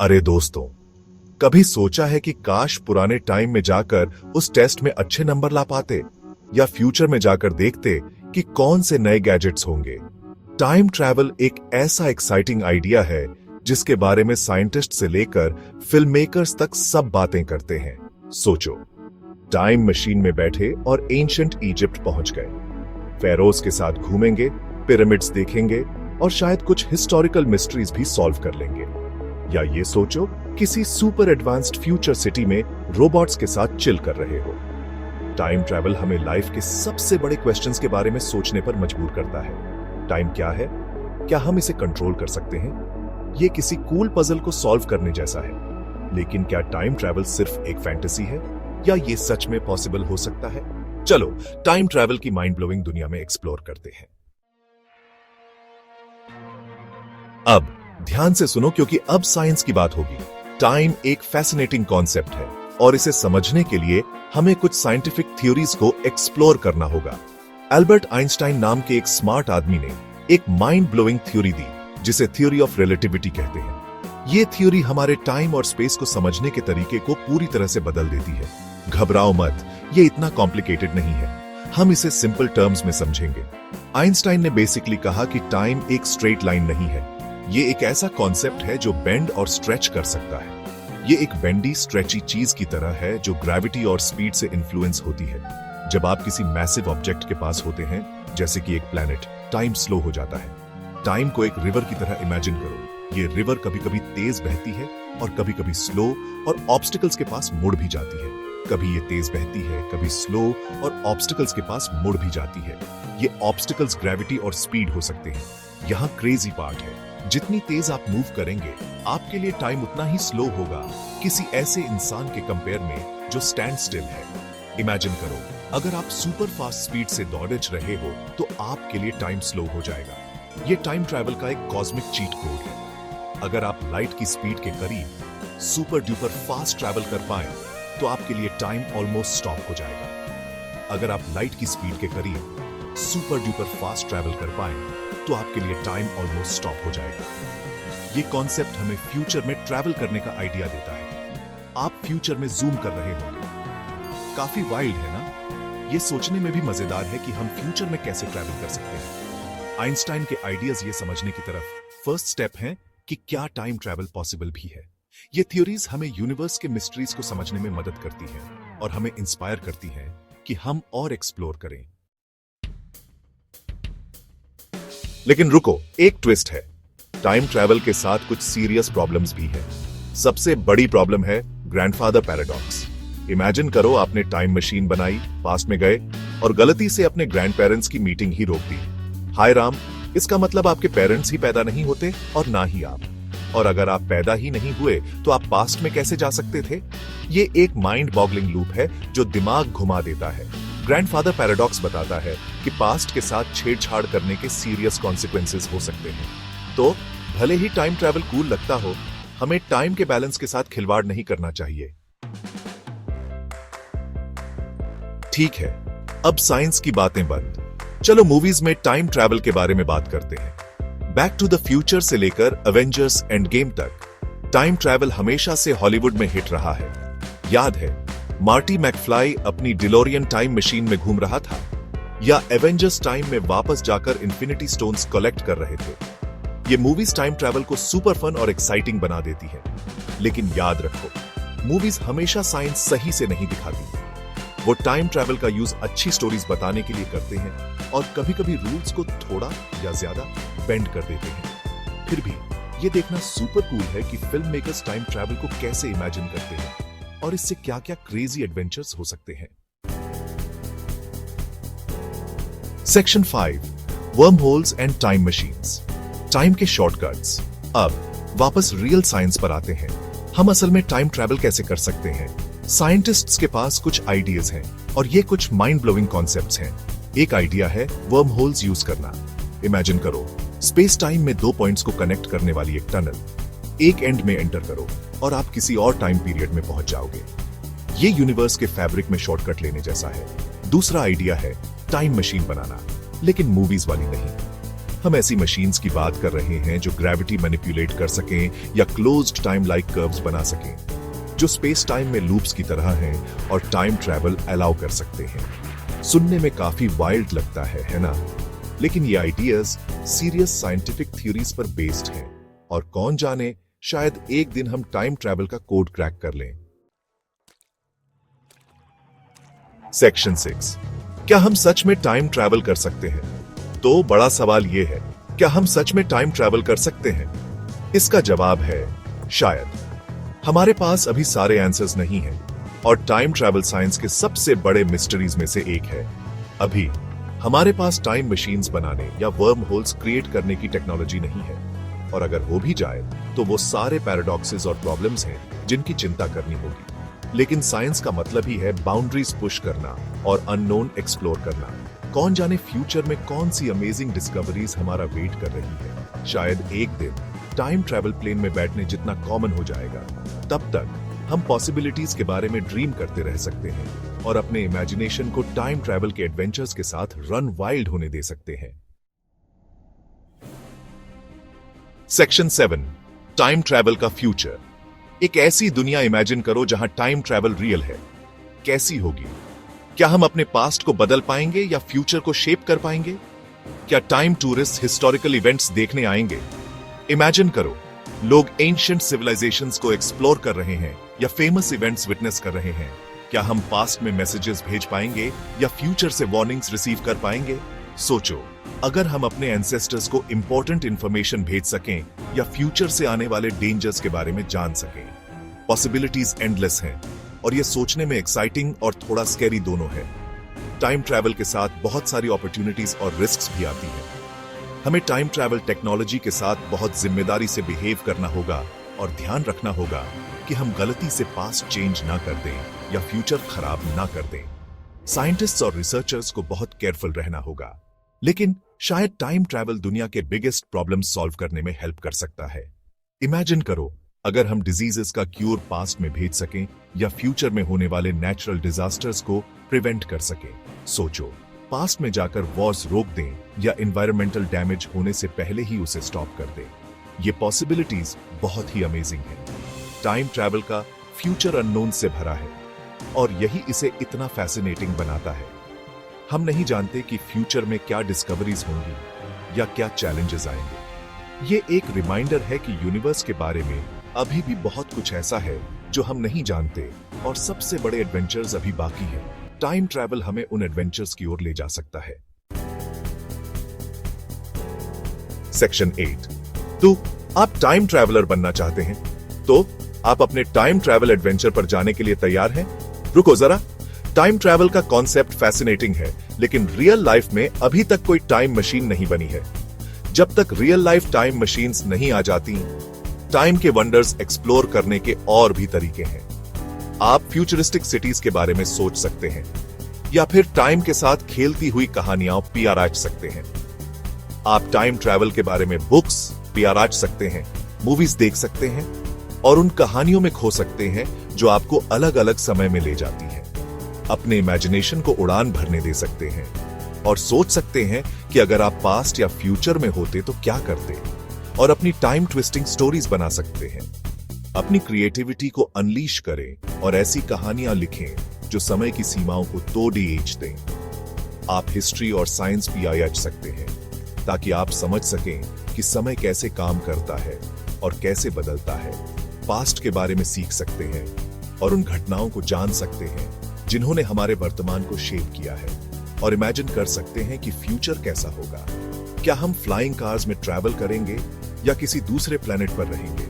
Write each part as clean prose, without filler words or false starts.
अरे दोस्तों, कभी सोचा है कि काश पुराने टाइम में जाकर उस टेस्ट में अच्छे नंबर ला पाते, या फ्यूचर में जाकर देखते कि कौन से नए गैजेट्स होंगे। टाइम ट्रैवल एक ऐसा एक्साइटिंग आइडिया है जिसके बारे में साइंटिस्ट से लेकर फिल्म मेकर्स तक सब बातें करते हैं। सोचो, टाइम मशीन में बैठे और एंशिएंट इजिप्ट पहुंच गए, फेरोज के साथ घूमेंगे, पिरामिड्स देखेंगे और शायद कुछ हिस्टोरिकल मिस्ट्रीज भी सॉल्व कर लेंगे। या ये सोचो, किसी सुपर एडवांस्ड फ्यूचर सिटी में रोबोट्स के साथ चिल कर रहे हो। टाइम ट्रैवल हमें लाइफ के सबसे बड़े क्वेश्चंस के बारे में सोचने पर मजबूर करता है। टाइम क्या है? क्या हम इसे कंट्रोल कर सकते हैं? ये किसी कूल पजल को सॉल्व करने जैसा है। लेकिन क्या टाइम ट्रैवल सिर्फ एक फैंटेसी है, या ये सच में पॉसिबल हो सकता है? चलो टाइम ट्रैवल की माइंड ब्लोइंग दुनिया में एक्सप्लोर करते हैं। अब ध्यान से सुनो, क्योंकि अब साइंस की बात होगी। टाइम एक फैसिनेटिंग कॉन्सेप्ट है और इसे समझने के लिए हमें कुछ साइंटिफिक थ्योरीज को एक्सप्लोर करना होगा। एल्बर्ट आइंस्टाइन नाम के एक स्मार्ट आदमी ने एक माइंड ब्लोइंग थ्योरी दी, जिसे थ्योरी ऑफ रिलेटिविटी कहते हैं। ये थ्योरी हमारे टाइम और स्पेस को समझने के तरीके को पूरी तरह से बदल देती है। घबराओ मत, ये इतना कॉम्प्लिकेटेड नहीं है, हम इसे सिंपल टर्म्स में समझेंगे। आइंस्टाइन ने बेसिकली कहा कि टाइम एक स्ट्रेट लाइन नहीं है, ये एक ऐसा कॉन्सेप्ट है जो बेंड और स्ट्रेच कर सकता है। ये एक बेंडी स्ट्रेची चीज की तरह है जो ग्रेविटी और स्पीड से इन्फ्लुएंस होती है। जब आप किसी मैसिव ऑब्जेक्ट के पास होते हैं, जैसे कि एक प्लैनेट, टाइम स्लो हो जाता है। टाइम को एक रिवर की तरह इमेजिन करो। ये रिवर कभी कभी तेज बहती है और कभी कभी स्लो, और ऑब्स्टिकल्स के पास मुड़ भी जाती है। कभी ये तेज बहती है, कभी स्लो, और ऑब्स्टिकल्स के पास मुड़ भी जाती है। ये ऑब्स्टिकल्स ग्रेविटी और स्पीड हो सकते हैं। यहाँ क्रेजी पार्ट है, जितनी तेज आप मूव करेंगे, आपके लिए टाइम उतना ही स्लो होगा किसी ऐसे इंसान के कंपेयर में जो स्टैंड स्टिल है। इमेजिन करो, अगर आप सुपर फास्ट स्पीड से दौड़ रहे हो तो आपके लिए टाइम स्लो हो जाएगा। ये टाइम ट्रैवल का एक कॉस्मिक चीट कोड है। अगर आप लाइट की स्पीड के करीब सुपर ड्यूपर फास्ट ट्रैवल कर पाए तो आपके लिए टाइम ऑलमोस्ट स्टॉप हो जाएगा। अगर आप लाइट की स्पीड के करीब सुपर ड्यूपर फास्ट ट्रैवल कर पाए तो आपके लिए टाइम ऑलमोस्ट स्टॉप हो जाएगा। ये कॉन्सेप्ट हमें फ्यूचर में ट्रैवल करने का आइडिया देता है। आप फ्यूचर में जूम कर रहे होंगे। काफी वाइल्ड है ना? ये सोचने में भी मजेदार है कि हम फ्यूचर में कैसे ट्रैवल कर सकते हैं। आइंस्टाइन के आइडियाज ये समझने की तरफ फर्स्ट स्टेप है कि क्या टाइम ट्रैवल पॉसिबल भी है। ये थ्योरीज हमें यूनिवर्स के मिस्ट्रीज को समझने में मदद करती हैं और हमें इंस्पायर करती हैं कि हम और एक्सप्लोर करें। लेकिन रुको, एक ट्विस्ट है। टाइम ट्रैवल के साथ कुछ सीरियस प्रॉब्लम्स भी हैं। सबसे बड़ी प्रॉब्लम है ग्रैंडफादर पैराडॉक्स। इमेजिन करो, आपने टाइम मशीन बनाई, पास्ट में गए और गलती से अपने ग्रैंड पेरेंट्स की मीटिंग ही रोक दी। हाय राम, इसका मतलब आपके पेरेंट्स ही पैदा नहीं होते और ना ही आप। और अगर आप पैदा ही नहीं हुए तो आप पास्ट में कैसे जा सकते थे? ये एक माइंड बॉगलिंग लूप है जो दिमाग घुमा देता है। ग्रैंडफादर पैराडॉक्स बताता है कि पास्ट के साथ छेड़छाड़ करने के सीरियस कॉन्सिक्वेंसेस हो सकते हैं। तो भले ही टाइम ट्रैवल कूल लगता हो, हमें टाइम के बैलेंस के साथ खिलवाड़ नहीं करना चाहिए। ठीक है, अब साइंस की बातें बंद। चलो मूवीज में टाइम ट्रैवल के बारे में बात करते हैं। बैक टू द फ्यूचर से लेकर एवेंजर्स एंड गेम तक टाइम ट्रैवल हमेशा से हॉलीवुड में हिट रहा है। याद है मार्टी मैकफ्लाई अपनी डिलोरियन टाइम मशीन में घूम रहा था, या एवेंजर्स टाइम में वापस जाकर इन्फिनिटी स्टोन्स कलेक्ट कर रहे थे। ये मूवीज टाइम ट्रैवल को सुपर फन और एक्साइटिंग बना देती है। लेकिन याद रखो, मूवीज हमेशा साइंस सही से नहीं दिखाती। वो टाइम ट्रैवल का यूज अच्छी स्टोरीज बताने के लिए करते हैं और कभी कभी रूल्स को थोड़ा या ज्यादा बेंड कर देते हैं। फिर भी ये देखना सुपर कूल है कि फिल्म मेकर्स टाइम ट्रैवल को कैसे इमेजिन करते हैं और इससे क्या क्या क्रेजी एडवेंचर्स हो सकते हैं। Section 5, worm holes and time machines. Time के शॉर्टकट्स। अब वापस रियल साइंस पर आते हैं। हम असल में टाइम ट्रैवल कैसे कर सकते हैं? साइंटिस्ट्स के पास कुछ आइडियाज हैं और ये कुछ माइंड ब्लोइंग कॉन्सेप्ट्स हैं। एक आइडिया है वर्म होल्स यूज करना। इमेजिन करो, स्पेस टाइम में दो पॉइंट्स को कनेक्ट करने वाली एक टनल। एक एंड में एंटर करो और आप किसी और टाइम पीरियड में पहुंच जाओगे। ये यूनिवर्स के फैब्रिक में शॉर्टकट लेने जैसा है। दूसरा आइडिया है टाइम मशीन बनाना, लेकिन मूवीज वाली नहीं। हम ऐसी मशीन्स की बात कर रहे हैं जो ग्रेविटी मैनिपुलेट कर सकें या क्लोज्ड टाइम लाइक कर्व्स बना सकें, जो स्पेस टाइम में लूप्स की तरह हैं और टाइम ट्रैवल अलाउ कर सकते हैं। सुनने में काफी वाइल्ड लगता है ना? लेकिन ये आइडियाज सीरियस साइंटिफिक थ्योरीज पर बेस्ड हैं और कौन जाने शायद एक दिन हम टाइम ट्रैवल का कोड क्रैक कर लें। सेक्शन 6, क्या हम सच में टाइम ट्रैवल कर सकते हैं? तो बड़ा सवाल यह है, क्या हम सच में टाइम ट्रैवल कर सकते हैं? इसका जवाब है शायद। हमारे पास अभी सारे आंसर्स नहीं हैं और टाइम ट्रैवल साइंस के सबसे बड़े मिस्ट्रीज में से एक है। अभी हमारे पास टाइम मशीन्स बनाने या वर्म होल्स क्रिएट करने की टेक्नोलॉजी नहीं है, और अगर हो भी जाए तो वो सारे पैराडॉक्सेस और प्रॉब्लम्स हैं जिनकी चिंता करनी होगी। लेकिन साइंस का मतलब ही है बाउंड्रीज पुश करना और अननोन एक्सप्लोर करना। कौन जाने फ्यूचर में कौन सी अमेजिंग डिस्कवरीज हमारा वेट कर रही है। शायद एक दिन टाइम ट्रैवल प्लेन में बैठने जितना कॉमन हो जाएगा। तब तक हम पॉसिबिलिटीज के बारे में ड्रीम करते रह सकते हैं और अपने इमेजिनेशन को टाइम ट्रैवल के एडवेंचर्स के साथ रन वाइल्ड होने दे सकते हैं। सेक्शन 7, टाइम ट्रैवल का फ्यूचर। एक ऐसी दुनिया इमेजिन करो जहां टाइम ट्रैवल रियल है। कैसी होगी? क्या हम अपने पास्ट को बदल पाएंगे या फ्यूचर को शेप कर पाएंगे? क्या टाइम टूरिस्ट हिस्टोरिकल इवेंट्स देखने आएंगे? इमेजिन करो, लोग एंशिएंट सिविलाइजेशंस को एक्सप्लोर कर रहे हैं या फेमस इवेंट्स विटनेस कर रहे हैं। क्या हम पास्ट में मैसेजेस भेज पाएंगे या फ्यूचर से वार्निंग्स रिसीव कर पाएंगे? सोचो, अगर हम अपने एंसेस्टर्स को इंपॉर्टेंट इंफॉर्मेशन भेज सकें या फ्यूचर से आने वाले डेंजर्स के बारे में जान सकें। पॉसिबिलिटीज एंडलेस हैं और ये सोचने में एक्साइटिंग और थोड़ा स्कैरी दोनों है। टाइम ट्रैवल के साथ बहुत सारी अपॉर्चुनिटीज और रिस्क्स भी आती हैं। हमें टाइम ट्रैवल टेक्नोलॉजी के साथ बहुत जिम्मेदारी से बिहेव करना होगा और ध्यान रखना होगा कि हम गलती से पास्ट चेंज ना कर दें या फ्यूचर खराब ना कर दें। साइंटिस्ट्स और रिसर्चर्स को बहुत केयरफुल रहना होगा, लेकिन शायद टाइम ट्रैवल दुनिया के बिगेस्ट प्रॉब्लम सॉल्व करने में हेल्प कर सकता है। इमेजिन करो, अगर हम डिजीजेस का क्यूर पास्ट में भेज सकें या फ्यूचर में होने वाले नेचुरल डिजास्टर्स को प्रिवेंट कर सकें। सोचो, पास्ट में जाकर वॉर्स रोक दें या एनवायरमेंटल डैमेज होने से पहले ही उसे स्टॉप कर दें। ये पॉसिबिलिटीज बहुत ही अमेजिंग हैं। टाइम ट्रैवल का फ्यूचर अननोन से भरा है और यही इसे इतना फैसिनेटिंग बनाता है। हम नहीं जानते कि फ्यूचर में क्या डिस्कवरीज होंगी या क्या चैलेंजेस आएंगे। ये एक रिमाइंडर है कि यूनिवर्स के बारे में अभी भी बहुत कुछ ऐसा है जो हम नहीं जानते और सबसे बड़े एडवेंचर्स अभी बाकी हैं। टाइम ट्रैवल हमें उन एडवेंचर्स की ओर ले जा सकता है। सेक्शन 8, तो आप टाइम ट्रैवलर बनना चाहते हैं? तो आप अपने टाइम ट्रैवल एडवेंचर पर जाने के लिए तैयार हैं? रुको जरा, टाइम ट्रैवल का कॉन्सेप्ट फैसिनेटिंग है, लेकिन रियल लाइफ में अभी तक कोई टाइम मशीन नहीं बनी है। जब तक रियल लाइफ टाइम मशीन्स नहीं आ जाती, टाइम के वंडर्स एक्सप्लोर करने के और भी तरीके हैं। आप फ्यूचरिस्टिक सिटीज के बारे में सोच सकते हैं या फिर टाइम के साथ खेलती हुई कहानियां पीआरएच सकते हैं। आप टाइम ट्रैवल के बारे में बुक्स पीआरएच सकते हैं, मूवीज देख सकते हैं और उन कहानियों में खो सकते हैं जो आपको अलग अलग समय में ले जाती हैं। अपने इमेजिनेशन को उड़ान भरने दे सकते हैं और सोच सकते हैं कि अगर आप पास्ट या फ्यूचर में होते तो क्या करते, और अपनी टाइम ट्विस्टिंग स्टोरीज बना सकते हैं। अपनी क्रिएटिविटी को अनलीश करें और ऐसी कहानियां लिखें जो समय की सीमाओं को तोड़ एज दें। आप हिस्ट्री और साइंस पीआरएच सकते हैं ताकि आप समझ सकें कि समय कैसे काम करता है और कैसे बदलता है। पास्ट के बारे में सीख सकते हैं और उन घटनाओं को जान सकते हैं जिन्होंने हमारे वर्तमान को शेप किया है, और इमेजिन कर सकते हैं कि फ्यूचर कैसा होगा। क्या हम फ्लाइंग कार्स में ट्रैवल करेंगे या किसी दूसरे प्लेनेट पर रहेंगे?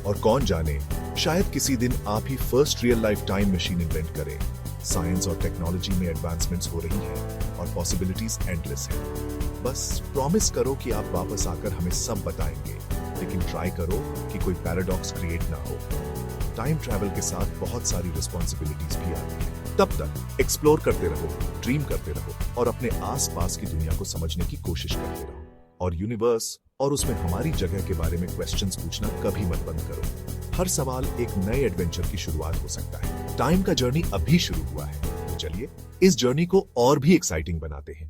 और कौन जाने, शायद किसी दिन आप ही first real life time machine invent करें। साइंस और टेक्नोलॉजी में एडवांसमेंट्स हो रही हैं और पॉसिबिलिटीज एंडलेस हैं। बस प्रॉमिस करो कि आप वापस आकर हमें सब बताएंगे, लेकिन ट्राई करो कि कोई पैराडॉक्स क्रिएट ना हो। टाइम ट्रैवल के साथ बहुत सारी रिस्पॉन्सिबिलिटीज भी आती हैं। तब तक एक्सप्लोर करते रहो, ड्रीम करते रहो और अपने आसपास की दुनिया को समझने की कोशिश करते रहो। और यूनिवर्स और उसमें हमारी जगह के बारे में क्वेश्चंस पूछना कभी मत बंद करो। हर सवाल एक नए एडवेंचर की शुरुआत हो सकता है। टाइम का जर्नी अभी शुरू हुआ है, तो चलिए इस जर्नी को और भी एक्साइटिंग बनाते हैं।